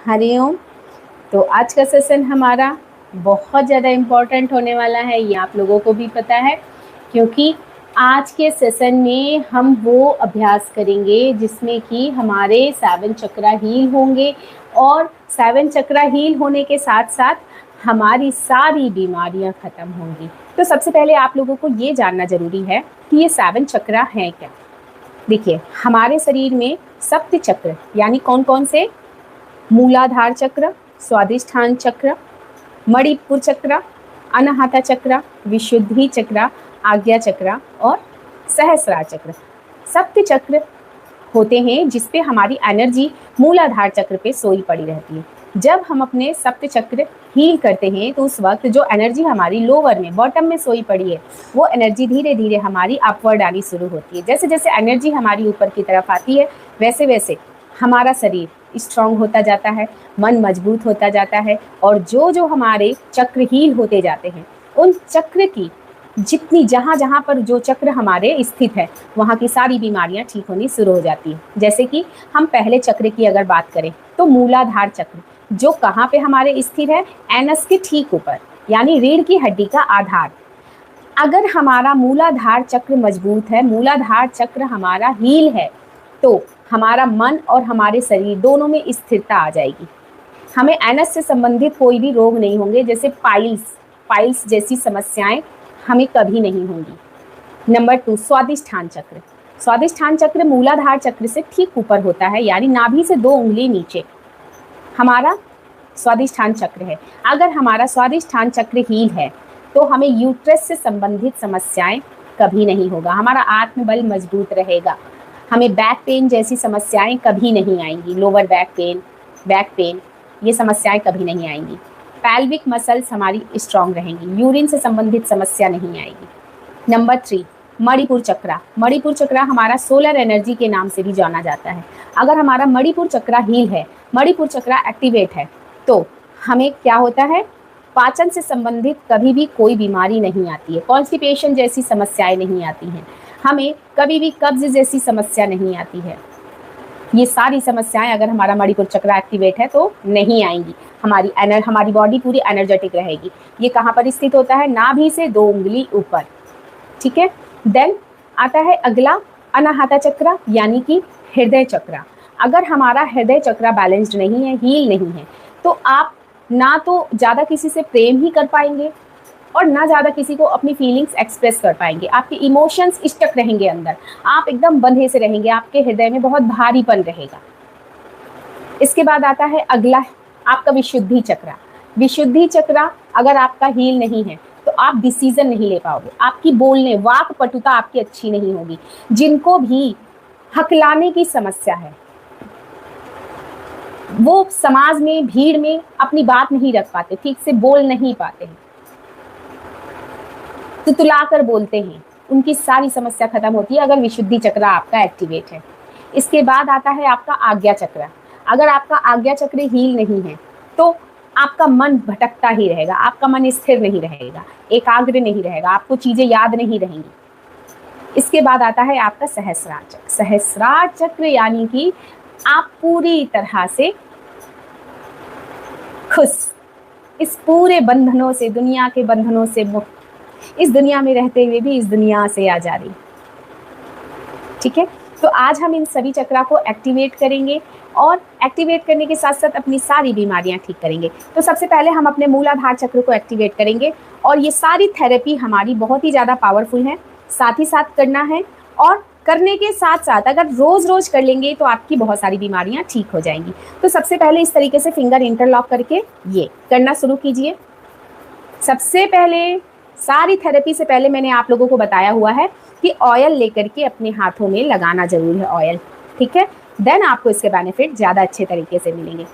हरिओम। तो आज का सेशन हमारा बहुत ज़्यादा इम्पोर्टेंट होने वाला है, ये आप लोगों को भी पता है, क्योंकि आज के सेशन में हम वो अभ्यास करेंगे जिसमें कि हमारे 7 चक्रा हील होंगे और 7 चक्रा हील होने के साथ साथ हमारी सारी बीमारियां खत्म होंगी। तो सबसे पहले आप लोगों को ये जानना ज़रूरी है कि ये 7 चक्रा हैं क्या। देखिए, हमारे शरीर में सप्त चक्र यानी कौन कौन से? मूलाधार चक्र, स्वादिष्ठान चक्र, मणिपुर चक्र, अनाहता चक्र, विशुद्धि चक्र, आज्ञा चक्र और सहस्रार चक्र। सप्त चक्र होते हैं जिसपे हमारी एनर्जी मूलाधार चक्र पे सोई पड़ी रहती है। जब हम अपने सप्त चक्र हील करते हैं तो उस वक्त जो एनर्जी हमारी लोअर में, बॉटम में सोई पड़ी है, वो एनर्जी धीरे धीरे हमारी अपवर्ड आनी शुरू होती है। जैसे जैसे एनर्जी हमारी ऊपर की तरफ आती है वैसे वैसे हमारा शरीर स्ट्रॉन्ग होता जाता है, मन मजबूत होता जाता है और जो जो हमारे चक्र हील होते जाते हैं उन चक्र की जितनी जहाँ पर जो चक्र हमारे स्थित है वहाँ की सारी बीमारियाँ ठीक होनी शुरू हो जाती है। जैसे कि हम पहले चक्र की अगर बात करें तो मूलाधार चक्र जो कहाँ पे हमारे स्थित है? एनस के ठीक ऊपर, यानी रीढ़ की हड्डी का आधार। अगर हमारा मूलाधार चक्र मजबूत है, मूलाधार चक्र हमारा हील है, तो हमारा मन और हमारे शरीर दोनों में स्थिरता आ जाएगी। हमें एनस से संबंधित कोई भी रोग नहीं होंगे, जैसे पाइल्स जैसी समस्याएं हमें कभी नहीं होंगी। नंबर 2, स्वादिष्ठान चक्र। स्वादिष्ठान चक्र मूलाधार चक्र से ठीक ऊपर होता है, यानी नाभि से 2 उंगली नीचे हमारा स्वादिष्ठान चक्र है। अगर हमारा स्वादिष्ठान चक्र हील है तो हमें यूट्रस से संबंधित समस्याएं कभी नहीं होगा, हमारा आत्मबल मजबूत रहेगा, हमें बैक पेन जैसी समस्याएं कभी नहीं आएंगी, लोअर बैक पेन ये समस्याएं कभी नहीं आएंगी। पैल्विक मसल्स हमारी स्ट्रांग रहेंगी, यूरिन से संबंधित समस्या नहीं आएगी। नंबर 3, मणिपुर चक्रा। मणिपुर चक्रा हमारा सोलर एनर्जी के नाम से भी जाना जाता है। अगर हमारा मणिपुर चक्रा हील है, मणिपुर चक्रा एक्टिवेट है, तो हमें क्या होता है? पाचन से संबंधित कभी भी कोई बीमारी नहीं आती है, कॉन्स्टिपेशन जैसी समस्याएं नहीं आती हैं, हमें कभी भी कब्ज जैसी समस्या नहीं आती है। ये सारी समस्याएं अगर हमारा मणिपुर चक्र एक्टिवेट है तो नहीं आएंगी। हमारी बॉडी पूरी एनर्जेटिक रहेगी। ये कहाँ पर स्थित होता है? नाभि से 2 उंगली ऊपर। ठीक है। देन आता है अगला अनाहता चक्र, यानी कि हृदय चक्र। अगर हमारा हृदय चक्र बैलेंस्ड नहीं है, हील नहीं है, तो आप ना तो ज़्यादा किसी से प्रेम ही कर पाएंगे और ना ज़्यादा किसी को अपनी फीलिंग्स एक्सप्रेस कर पाएंगे। आपके इमोशंस स्टक रहेंगे अंदर, आप एकदम बंधे से रहेंगे, आपके हृदय में बहुत भारीपन रहेगा। इसके बाद आता है अगला आपका विशुद्धि चक्र। विशुद्धि चक्र अगर आपका हील नहीं है तो आप डिसीजन नहीं ले पाओगे, आपकी वाक पटुता आपकी अच्छी नहीं होगी। जिनको भी हकलाने की समस्या है, वो समाज में, भीड़ में अपनी बात नहीं रख पाते, ठीक से बोल नहीं पाते हैं, तुतला कर बोलते हैं, उनकी सारी समस्या खत्म होती है अगर विशुद्धि चक्र आपका एक्टिवेट है। इसके बाद आता है आपका आज्ञा चक्र। अगर आपका आज्ञा चक्र हील नहीं है तो आपका मन भटकता ही रहेगा, आपका मन स्थिर नहीं रहेगा, एकाग्र नहीं रहेगा, आपको चीजें याद नहीं रहेंगी। इसके बाद आता है आपका सहस्रार चक्र। सहस्रार चक्र यानी कि आप पूरी तरह से खुश, इस पूरे बंधनों से, दुनिया के बंधनों से मुक्त, इस दुनिया में रहते हुए भी इस दुनिया से आजादी। ठीक है। तो आज हम इन सभी चक्रा को एक्टिवेट करेंगे और एक्टिवेट करने के साथ साथ अपनी सारी बीमारियां ठीक करेंगे। तो सबसे पहले हम अपने मूलाधार चक्र को एक्टिवेट करेंगे और ये सारी थेरेपी हमारी बहुत ही ज़्यादा पावरफुल है, साथ ही साथ करना है। और करने के साथ साथ अगर रोज़ कर लेंगे तो आपकी बहुत सारी बीमारियां ठीक हो जाएंगी। तो सबसे पहले इस तरीके से फिंगर इंटरलॉक करके ये करना शुरू कीजिए। सबसे पहले सारी थेरेपी से पहले मैंने आप लोगों को बताया हुआ है कि ऑयल लेकर के अपने हाथों में लगाना जरूर है, ऑयल। ठीक है। देन आपको इसके बेनिफिट ज़्यादा अच्छे तरीके से मिलेंगे।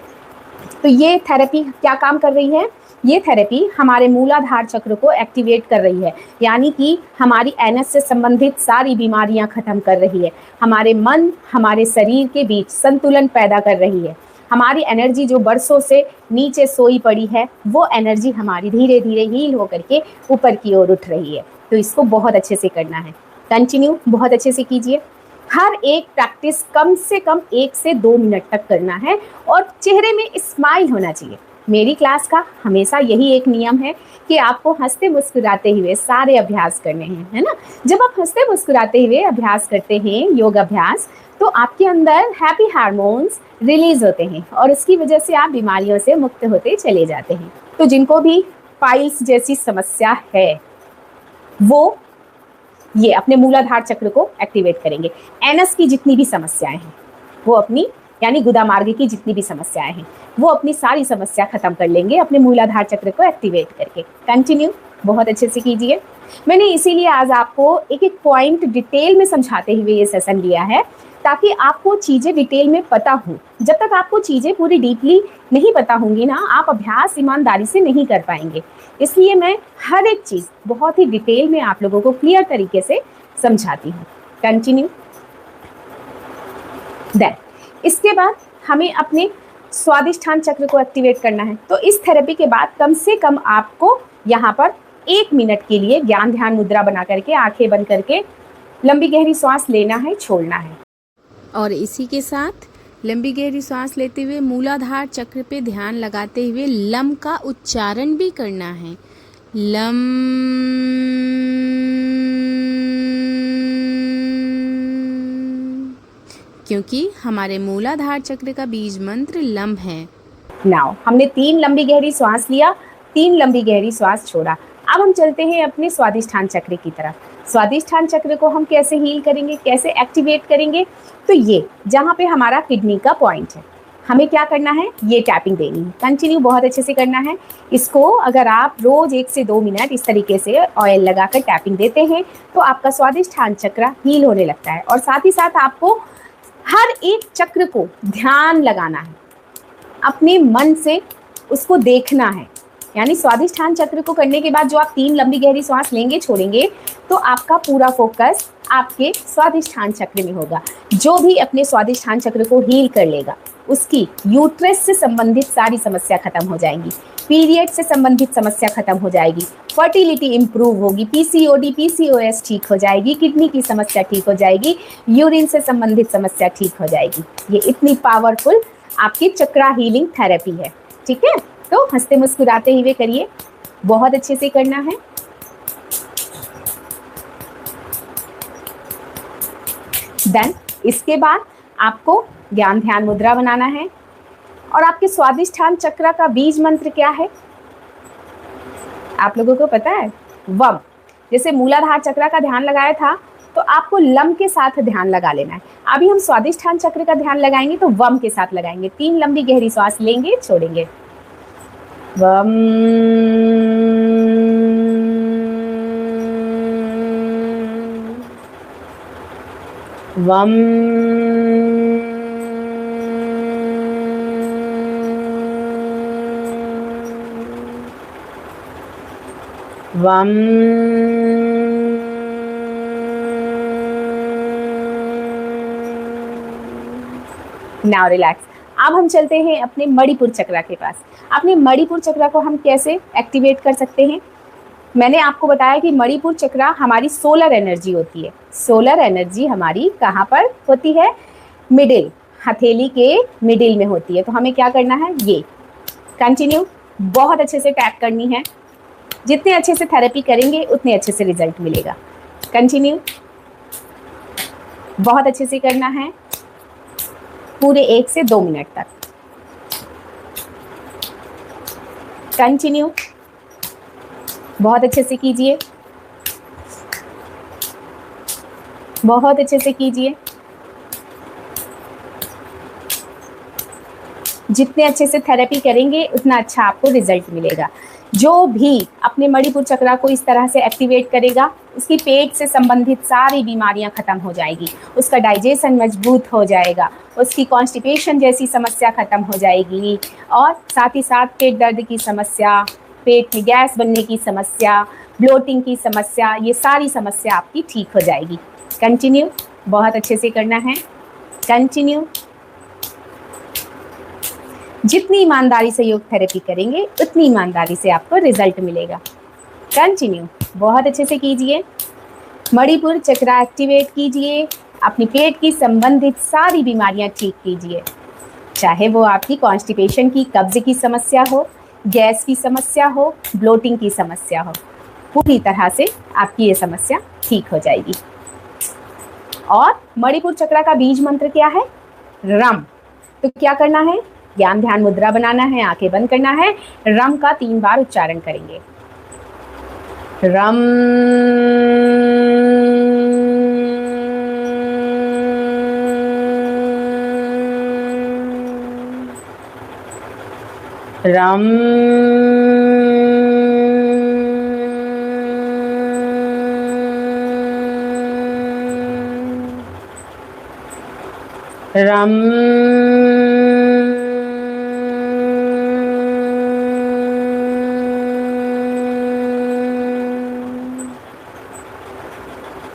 तो ये थेरेपी क्या काम कर रही है? ये थेरेपी हमारे मूलाधार चक्र को एक्टिवेट कर रही है, यानी कि हमारी एनस से संबंधित सारी बीमारियां खत्म कर रही है, हमारे मन, हमारे शरीर के बीच संतुलन पैदा कर रही है। हमारी एनर्जी जो बरसों से नीचे सोई पड़ी है, वो एनर्जी हमारी धीरे धीरे हील होकर के ऊपर की ओर उठ रही है। तो इसको बहुत अच्छे से करना है, कंटिन्यू बहुत अच्छे से कीजिए। हर एक प्रैक्टिस कम से कम 1 से 2 मिनट तक करना है और चेहरे में स्माइल होना चाहिए। मेरी क्लास का हमेशा यही एक नियम है कि आपको हंसते मुस्कुराते हुए सारे अभ्यास करने हैं, है ना। जब आप हंसते मुस्कुराते हुए अभ्यास करते हैं योग अभ्यास, तो आपके अंदर हैप्पी हार्मोन्स रिलीज होते हैं और उसकी वजह से आप बीमारियों से मुक्त होते चले जाते हैं। तो जिनको भी पाइल्स जैसी समस्या है वो ये अपने मूलाधार चक्र को एक्टिवेट करेंगे। एनस की जितनी भी समस्याएं हैं वो अपनी, यानी गुदा मार्ग की जितनी भी समस्याएं हैं वो अपनी सारी समस्या खत्म कर लेंगे अपने मूलाधार चक्र को एक्टिवेट करके। कंटिन्यू बहुत अच्छे से कीजिए। मैंने इसीलिए आज आपको एक एक पॉइंट डिटेल में समझाते हुए ये सेशन लिया है ताकि आपको चीज़ें डिटेल में पता हो। जब तक आपको चीज़ें पूरी डीपली नहीं पता होंगी ना, आप अभ्यास ईमानदारी से नहीं कर पाएंगे। इसलिए मैं हर एक चीज़ बहुत ही डिटेल में आप लोगों को क्लियर तरीके से समझाती हूँ। कंटिन्यू। देन इसके बाद हमें अपने स्वादिष्ठान चक्र को एक्टिवेट करना है। तो इस थेरेपी के बाद कम से कम आपको यहाँ पर 1 मिनट के लिए ज्ञान ध्यान मुद्रा बना करके आंखें बंद करके लंबी गहरी सांस लेना है, छोड़ना है। और इसी के साथ लंबी गहरी सांस लेते हुए मूलाधार चक्र पे ध्यान लगाते हुए लम का उच्चारण भी करना है। लम। क्योंकि हमारे मूलाधार चक्र का बीज मंत्र लम है। नाउ हमने 3 लंबी गहरी सांस लिया, 3 लंबी गहरी सांस छोड़ा। अब हम चलते हैं अपने स्वादिष्ठान चक्र की तरफ। स्वादिष्ठान चक्र को हम कैसे हील करेंगे, कैसे एक्टिवेट करेंगे? तो ये जहाँ पे हमारा किडनी का पॉइंट है, हमें क्या करना है, ये टैपिंग देनी है। कंटिन्यू बहुत अच्छे से करना है इसको। अगर आप रोज 1 से 2 मिनट इस तरीके से ऑयल लगाकर टैपिंग देते हैं तो आपका स्वादिष्ठान चक्र हील होने लगता है। और साथ ही साथ आपको हर एक चक्र को ध्यान लगाना है, अपने मन से उसको देखना है। यानी स्वादिष्ठान चक्र को करने के बाद जो आप 3 लंबी गहरी सांस लेंगे छोड़ेंगे तो आपका पूरा फोकस आपके स्वादिष्ठान चक्र में होगा। जो भी अपने स्वादिष्ठान चक्र को हील कर लेगा उसकी यूट्रस से संबंधित सारी समस्या खत्म हो जाएंगी, पीरियड से संबंधित समस्या खत्म हो जाएगी, फर्टिलिटी इंप्रूव होगी, पीसीओडी पीसीओएस ठीक हो जाएगी, किडनी की समस्या ठीक हो जाएगी, यूरिन से संबंधित समस्या ठीक हो जाएगी। ये इतनी पावरफुल आपकी चक्रा हीलिंग थेरेपी है। ठीक है, तो हंसते मुस्कुराते हुए करिए, बहुत अच्छे से करना है। देन इसके बाद आपको ज्ञान ध्यान मुद्रा बनाना है। और आपके स्वादिष्ठान चक्र का बीज मंत्र क्या है आप लोगों को पता है? वम। जैसे मूलाधार चक्र का ध्यान लगाया था तो आपको लम के साथ ध्यान लगा लेना है। अभी हम स्वादिष्ठान चक्र का ध्यान लगाएंगे तो वम के साथ लगाएंगे। 3 लंबी गहरी सांस लेंगे, छोड़ेंगे। वम। वम। वम। Now relax. अब हम चलते हैं अपने मणिपुर चक्र के पास। अपने मणिपुर चक्र को हम कैसे एक्टिवेट कर सकते हैं? मैंने आपको बताया कि मणिपुर चक्र हमारी सोलर एनर्जी होती है। सोलर एनर्जी हमारी कहाँ पर होती है? मिडिल, हथेली के मिडिल में होती है। तो हमें क्या करना है, ये कंटिन्यू बहुत अच्छे से टैप करनी है। जितने अच्छे से थेरेपी करेंगे उतने अच्छे से रिजल्ट मिलेगा। कंटिन्यू बहुत अच्छे से करना है पूरे 1 से 2 मिनट तक। कंटिन्यू बहुत अच्छे से कीजिए, बहुत अच्छे से कीजिए। जितने अच्छे से थेरेपी करेंगे उतना अच्छा आपको रिजल्ट मिलेगा। जो भी अपने मणिपुर चक्र को इस तरह से एक्टिवेट करेगा उसकी पेट से संबंधित सारी बीमारियां खत्म हो जाएगी, उसका डाइजेशन मजबूत हो जाएगा, उसकी कॉन्स्टिपेशन जैसी समस्या खत्म हो जाएगी और साथ ही साथ पेट दर्द की समस्या, पेट में गैस बनने की समस्या, ब्लोटिंग की समस्या, ये सारी समस्या आपकी ठीक हो जाएगी। कंटिन्यू बहुत अच्छे से करना है। कंटिन्यू जितनी ईमानदारी से योग थेरेपी करेंगे उतनी ईमानदारी से आपको रिजल्ट मिलेगा। कंटिन्यू बहुत अच्छे से कीजिए। मणिपुर चक्र एक्टिवेट कीजिए। अपनी पेट की संबंधित सारी बीमारियां ठीक कीजिए, चाहे वो आपकी कॉन्स्टिपेशन की, कब्ज की समस्या हो, गैस की समस्या हो, ब्लोटिंग की समस्या हो, पूरी तरह से आपकी ये समस्या ठीक हो जाएगी। और मणिपुर चक्र का बीज मंत्र क्या है? रम। तो क्या करना है? ज्ञान ध्यान मुद्रा बनाना है, आंखें बंद करना है, रम का 3 बार उच्चारण करेंगे। रम रम रम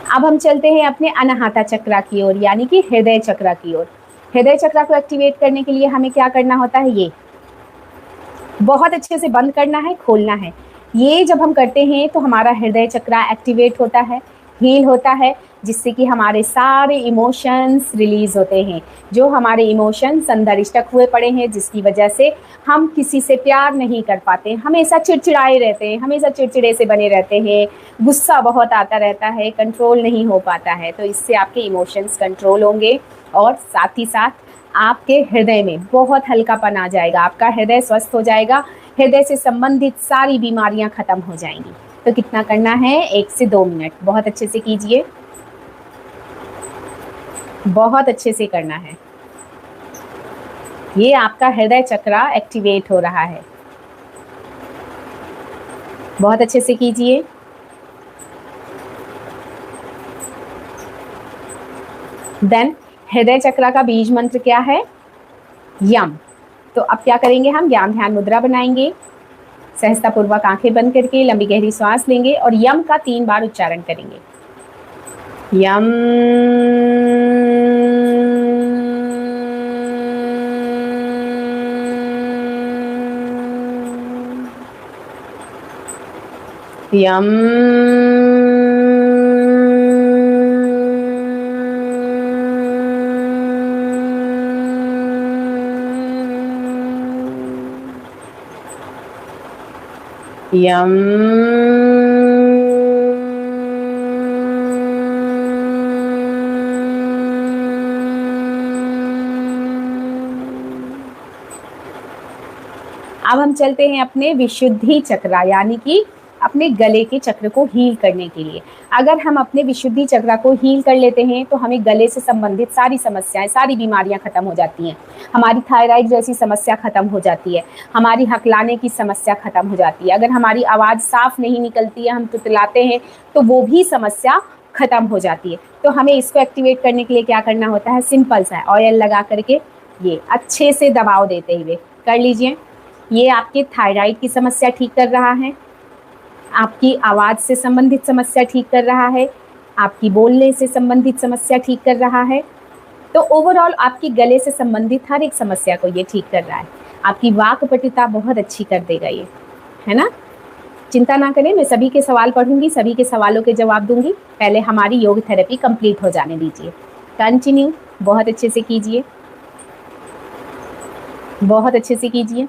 अब हम चलते हैं अपने अनाहता चक्र की ओर, यानी कि हृदय चक्र की ओर। हृदय चक्र को एक्टिवेट करने के लिए हमें क्या करना होता है? ये बहुत अच्छे से बंद करना है, खोलना है। ये जब हम करते हैं तो हमारा हृदय चक्र एक्टिवेट होता है, हील होता है, जिससे कि हमारे सारे इमोशंस रिलीज होते हैं। जो हमारे इमोशंस अंदर स्टक हुए पड़े हैं, जिसकी वजह से हम किसी से प्यार नहीं कर पाते, हमेशा चिड़चिड़ाए रहते हैं, हमेशा चिड़चिड़े से बने रहते हैं, गुस्सा बहुत आता रहता है, कंट्रोल नहीं हो पाता है। तो इससे आपके इमोशंस कंट्रोल होंगे और साथ ही साथ आपके हृदय में बहुत हल्कापन आ जाएगा, आपका हृदय स्वस्थ हो जाएगा, हृदय से संबंधित सारी बीमारियां खत्म हो जाएंगी। तो कितना करना है? 1 से 2 मिनट। बहुत अच्छे से कीजिए, बहुत अच्छे से करना है। ये आपका हृदय चक्र एक्टिवेट हो रहा है। बहुत अच्छे से कीजिए। देन हृदय चक्र का बीज मंत्र क्या है? यम। तो अब क्या करेंगे? हम ज्ञान ध्यान मुद्रा बनाएंगे, सहजता पूर्वक आंखें बंद करके लंबी गहरी सांस लेंगे और यम का 3 बार उच्चारण करेंगे। यम यम यम अब हम चलते हैं अपने विशुद्धि चक्र, यानी कि अपने गले के चक्र को हील करने के लिए। अगर हम अपने विशुद्धि चक्र को हील कर लेते हैं तो हमें गले से संबंधित सारी समस्याएं, सारी बीमारियां खत्म हो जाती हैं। हमारी थायराइड जैसी समस्या खत्म हो जाती है, हमारी हकलाने की समस्या खत्म हो जाती है, अगर हमारी आवाज़ साफ नहीं निकलती है, हम तुतलाते हैं, तो वो भी समस्या खत्म हो जाती है। तो हमें इसको एक्टिवेट करने के लिए क्या करना होता है? सिंपल सा है, ऑयल लगा करके ये अच्छे से दबाव देते हुए कर लीजिए। ये आपके थायराइड की समस्या ठीक कर रहा है, आपकी आवाज़ से संबंधित समस्या ठीक कर रहा है, आपकी बोलने से संबंधित समस्या ठीक कर रहा है। तो ओवरऑल आपकी गले से संबंधित हर एक समस्या को ये ठीक कर रहा है। आपकी वाक्पटुता बहुत अच्छी कर देगा ये, है ना? चिंता ना करें, मैं सभी के सवाल पढ़ूंगी, सभी के सवालों के जवाब दूंगी। पहले हमारी योग थेरेपी कंप्लीट हो जाने दीजिए। कंटिन्यू, बहुत अच्छे से कीजिए, बहुत अच्छे से कीजिए।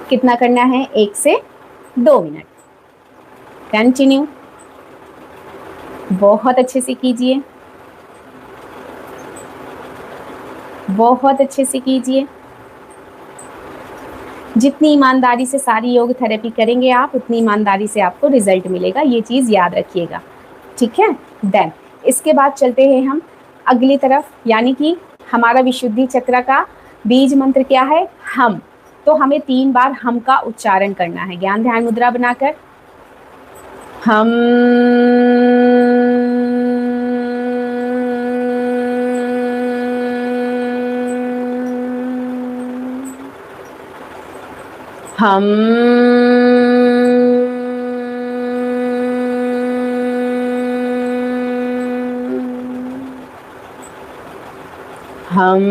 कितना करना है? 1 से 2 मिनट। कंटिन्यू, बहुत अच्छे से कीजिए, बहुत अच्छे से कीजिए। जितनी ईमानदारी से सारी योग थेरेपी करेंगे आप, उतनी ईमानदारी से आपको रिजल्ट मिलेगा, ये चीज़ याद रखिएगा, ठीक है? देन इसके बाद चलते हैं हम अगली तरफ, यानी कि हमारा विशुद्धि चक्र का बीज मंत्र क्या है? हम। तो हमें 3 बार हम का उच्चारण करना है, ज्ञान ध्यान मुद्रा बनाकर। हम हम हम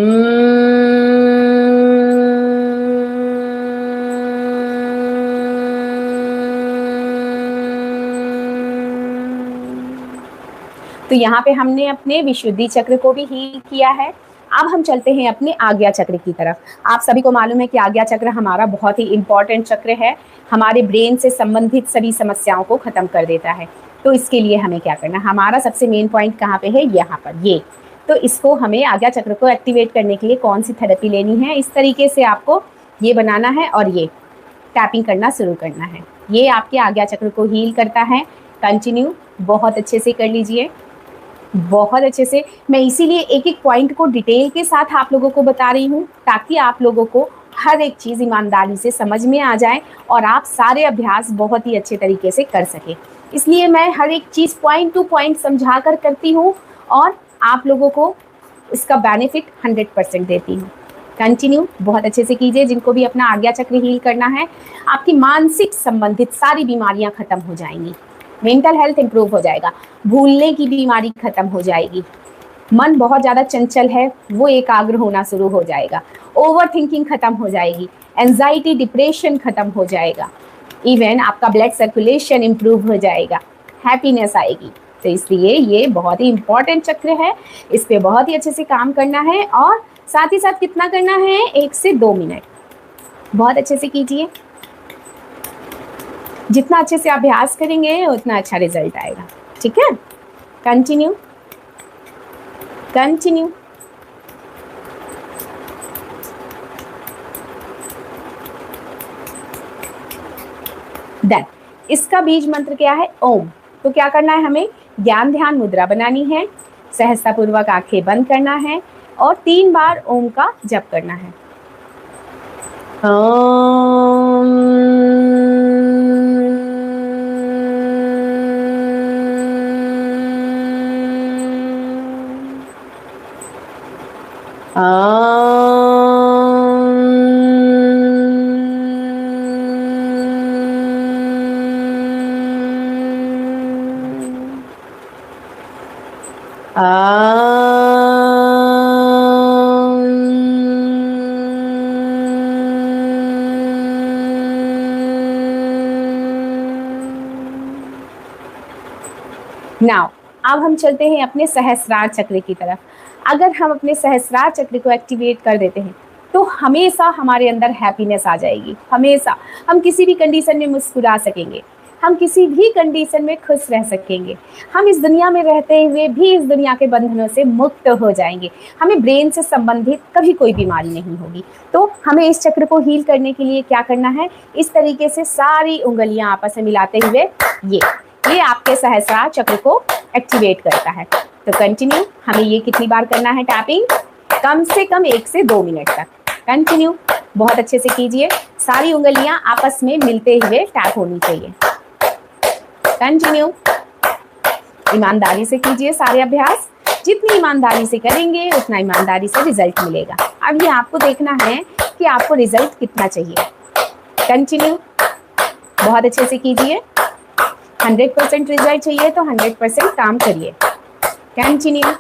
तो यहाँ पे हमने अपने विशुद्धि चक्र को भी हील किया है। अब हम चलते हैं अपने आज्ञा चक्र की तरफ। आप सभी को मालूम है कि आज्ञा चक्र हमारा बहुत ही इंपॉर्टेंट चक्र है, हमारे ब्रेन से संबंधित सभी समस्याओं को खत्म कर देता है। तो इसके लिए हमें क्या करना है, हमारा सबसे मेन पॉइंट कहाँ पे है, यहाँ पर ये। तो इसको हमें आज्ञा चक्र को एक्टिवेट करने के लिए कौन सी थेरेपी लेनी है, इस तरीके से आपको ये बनाना है और ये टैपिंग करना शुरू करना है। ये आपके आज्ञा चक्र को हील करता है। कंटिन्यू बहुत अच्छे से कर लीजिए, बहुत अच्छे से। मैं इसीलिए एक एक पॉइंट को डिटेल के साथ आप लोगों को बता रही हूँ, ताकि आप लोगों को हर एक चीज़ ईमानदारी से समझ में आ जाए और आप सारे अभ्यास बहुत ही अच्छे तरीके से कर सकें। इसलिए मैं हर एक चीज़ पॉइंट टू पॉइंट समझा कर करती हूँ और आप लोगों को इसका बेनिफिट 100% देती हूँ। कंटिन्यू बहुत अच्छे से कीजिए। जिनको भी अपना आज्ञा चक्र हील करना है, आपकी मानसिक संबंधित सारी बीमारियां खत्म हो जाएंगी, मेंटल हेल्थ इंप्रूव हो जाएगा, भूलने की बीमारी खत्म हो जाएगी, मन बहुत ज़्यादा चंचल है वो एकाग्र होना शुरू हो जाएगा, ओवर थिंकिंग खत्म हो जाएगी, एंजाइटी डिप्रेशन खत्म हो जाएगा, इवन आपका ब्लड सर्कुलेशन इंप्रूव हो जाएगा, हैप्पीनेस आएगी। तो इसलिए ये बहुत ही इंपॉर्टेंट चक्र है, इस पे बहुत ही अच्छे से काम करना है। और साथ ही साथ कितना करना है, 1 से 2 मिनट बहुत अच्छे से कीजिए। जितना अच्छे से अभ्यास करेंगे उतना अच्छा रिजल्ट आएगा। ठीक है, कंटिन्यू कंटिन्यू। देन इसका बीज मंत्र क्या है, ओम। तो क्या करना है, हमें ज्ञान ध्यान मुद्रा बनानी है, सहजता पूर्वक आंखें बंद करना है और 3 बार ओम का जप करना है। नाउ अब हम चलते हैं अपने सहस्रार चक्र की तरफ। अगर हम अपने सहस्रार चक्र को एक्टिवेट कर देते हैं तो हमेशा हमारे अंदर हैप्पीनेस आ जाएगी। हमेशा हम किसी भी कंडीशन में मुस्कुरा सकेंगे, हम किसी भी कंडीशन में खुश रह सकेंगे, हम इस दुनिया में रहते हुए भी इस दुनिया के बंधनों से मुक्त हो जाएंगे, हमें ब्रेन से संबंधित कभी कोई बीमारी नहीं होगी। तो हमें इस चक्र को हील करने के लिए क्या करना है, इस तरीके से सारी उंगलियां आपस में मिलाते हुए ये आपके सहस्रार चक्र को एक्टिवेट करता है। तो कंटिन्यू, हमें ये कितनी बार करना है टैपिंग, कम से कम 1 से 2 मिनट तक। कंटिन्यू बहुत अच्छे से कीजिए, सारी उंगलियां आपस में मिलते हुए टैप होनी चाहिए। कंटिन्यू ईमानदारी से कीजिए सारे अभ्यास, जितनी ईमानदारी से करेंगे उतना ईमानदारी से रिजल्ट मिलेगा। अब ये आपको देखना है कि आपको रिजल्ट कितना चाहिए। कंटिन्यू बहुत अच्छे से कीजिए, 100% रिजल्ट चाहिए तो 100% काम करिए। कंटिन्यू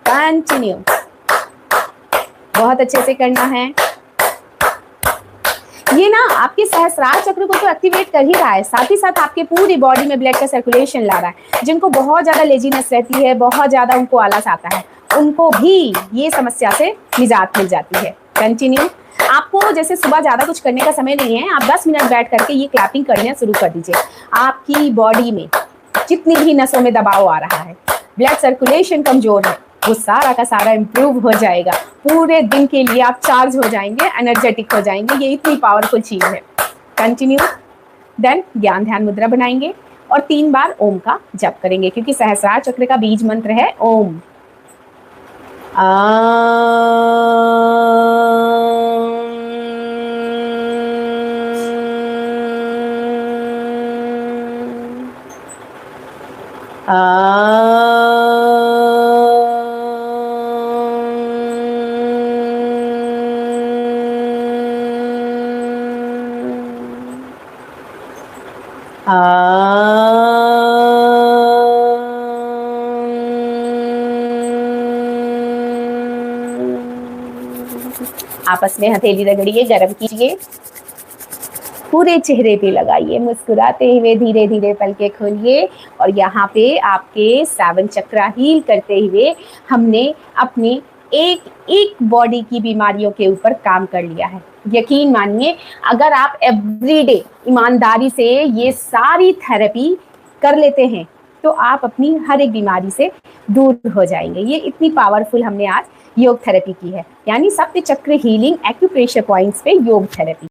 कंटिन्यू बहुत अच्छे से करना है। ये ना आपके सहस्रार चक्र को तो एक्टिवेट कर ही रहा है, साथ ही साथ आपके पूरी बॉडी में ब्लड का सर्कुलेशन ला रहा है। जिनको बहुत ज़्यादा लेजीनेस रहती है, बहुत ज़्यादा उनको आलस आता है, उनको भी ये समस्या से निजात मिल जाती है। कंटिन्यू आपको जैसे सुबह ज़्यादा कुछ करने का समय नहीं है, आप 10 मिनट बैठ करके ये क्लैपिंग करना शुरू कर दीजिए। आपकी बॉडी में जितनी भी नसों में दबाव आ रहा है, ब्लड सर्कुलेशन कमजोर है, वो सारा का सारा इम्प्रूव हो जाएगा। पूरे दिन के लिए आप चार्ज हो जाएंगे, एनर्जेटिक हो जाएंगे। ये इतनी पावरफुल चीज़ है। कंटिन्यू देन ज्ञान ध्यान मुद्रा बनाएंगे और 3 बार ओम का जप करेंगे, क्योंकि सहस्रार चक्र का बीज मंत्र है ओम। आपस में हथेली रगड़िए, गर्म कीजिए। पूरे चेहरे पे लगाइए, मुस्कुराते हुए धीरे धीरे पलकें खोलिए। और यहाँ पे आपके 7 चक्रा हील करते हुए हमने अपनी एक एक बॉडी की बीमारियों के ऊपर काम कर लिया है। यकीन मानिए, अगर आप एवरीडे ईमानदारी से ये सारी थेरेपी कर लेते हैं तो आप अपनी हर एक बीमारी से दूर हो जाएंगे। ये इतनी पावरफुल हमने आज योग थेरेपी की है, यानी सप्त चक्र हीलिंग एक्यूप्रेशर पॉइंट्स पे योग थेरेपी।